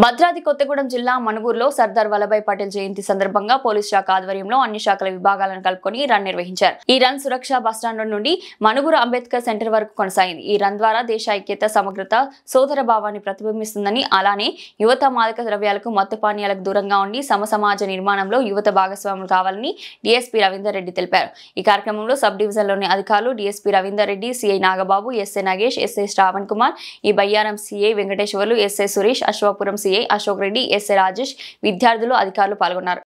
భద్రాద్రి కొత్తగూడెం జిల్లా మణుగూరులో సర్దార్ వల్లభాయ్ పటేల్ జయంతి సందర్భంగా పోలీస్ శాఖ ఆధ్వర్యంలో అన్ని శాఖల విభాగాలను కలుపుకొని రన్ నిర్వహించారు. ఈ రన్ సురక్ష బస్టాండ్ నుండి మణుగూరు అంబేద్కర్ సెంటర్ వరకు కొనసాగింది. ఈ రన్ ద్వారా దేశ ఐక్యత, సమగ్రత, సోదర భావాన్ని ప్రతిబింబిస్తుందని, అలానే యువత మాదక ద్రవ్యాలకు, మత్తు పానీయాలకు దూరంగా ఉండి సమాజ నిర్మాణంలో యువత భాగస్వాములు కావాలని డీఎస్పీ రవీందర్ రెడ్డి తెలిపారు. ఈ కార్యక్రమంలో సబ్ డివిజన్లోని అధికారులు DSP Ravinder Reddy, CI Nagababu, SI Nagesh, SI Shravan Kumar, ఈ Bayyaram CI Venkateswarlu, SI Suresh, Ashwapuram CI Ashok Reddy, SI Rajesh, విద్యార్థులు, అధికారులు పాల్గొన్నారు.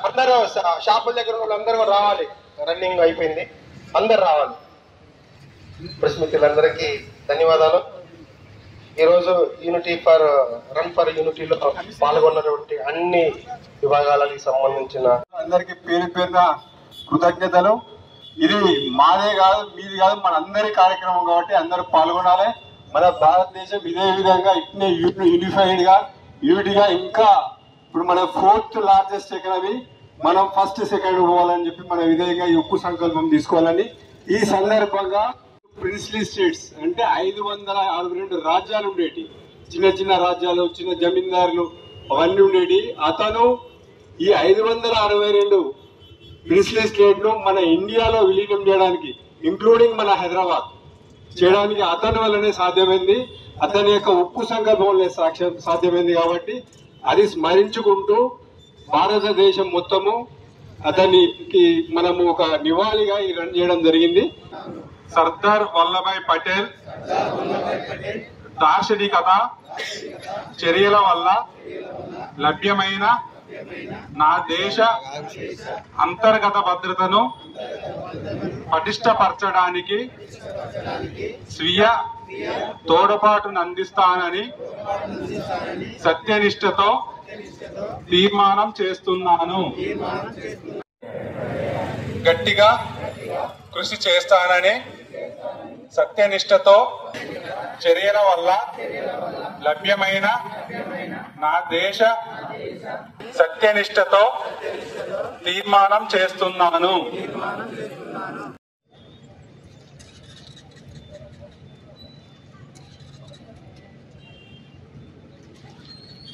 అందరూ షాపుల దగ్గర అందరూ రావాలి. రన్నింగ్ అయిపోయింది, అందరు రావాలి. ప్రెస్ మిత్రులందరికీ ధన్యవాదాలు. ఈరోజు యూనిటీ ఫర్ రన్ ఫర్ యూనిటీలో పాల్గొన్నటువంటి అన్ని విభాగాలకు సంబంధించిన అందరికి పేరు పేరున కృతజ్ఞతలు. ఇది మాదే కాదు, మీది కాదు, మన అందరి కార్యక్రమం కాబట్టి అందరూ పాల్గొనాలి. మన భారతదేశం ఇదే విధంగా ఇట్నే యూనిఫైడ్ గా యూనిటీగా ఇంకా ఇప్పుడు మన 4th లార్జెస్ట్ ఎకానమీ, మనం 1st, 2nd పోవాలని చెప్పి మన విధంగా ఉక్కు సంకల్పం తీసుకోవాలని ఈ సందర్భంగా ప్రిన్స్లీ స్టేట్స్ అంటే 562 రాజ్యాలు ఉండేటి, చిన్న చిన్న రాజ్యాలు, చిన్న జమీందారులు అవన్నీ ఉండేటి. అతను ఈ 562 ప్రిన్స్లీ స్టేట్ ను మన ఇండియాలో విలీనం చేయడానికి, ఇంక్లూడింగ్ మన హైదరాబాద్ చేయడానికి అతని వల్లనే సాధ్యమైంది. అతని యొక్క ఉక్కు సంకల్పం వల్లనే సాధ్యమైంది. కాబట్టి అది స్మరించుకుంటూ భారతదేశం మొత్తము అతనికి మనము ఒక నివాళిగా ఈ రన్ చేయడం జరిగింది. సర్దార్ వల్లభాయ్ పటేల్ దార్శనికత, చర్యల వల్ల లభ్యమైన నా దేశ అంతర్గత భద్రతను పటిష్టపరచడానికి స్వీయ తోడ్పాటును అందిస్తానని సత్యనిష్టతో తీర్మానం చేస్తున్నాను. గట్టిగా కృషి చేస్తానని సత్యనిష్టతో చర్యల వల్ల లభ్యమైన నా దేశ సత్యనిష్టతో తీర్మానం చేస్తున్నాను.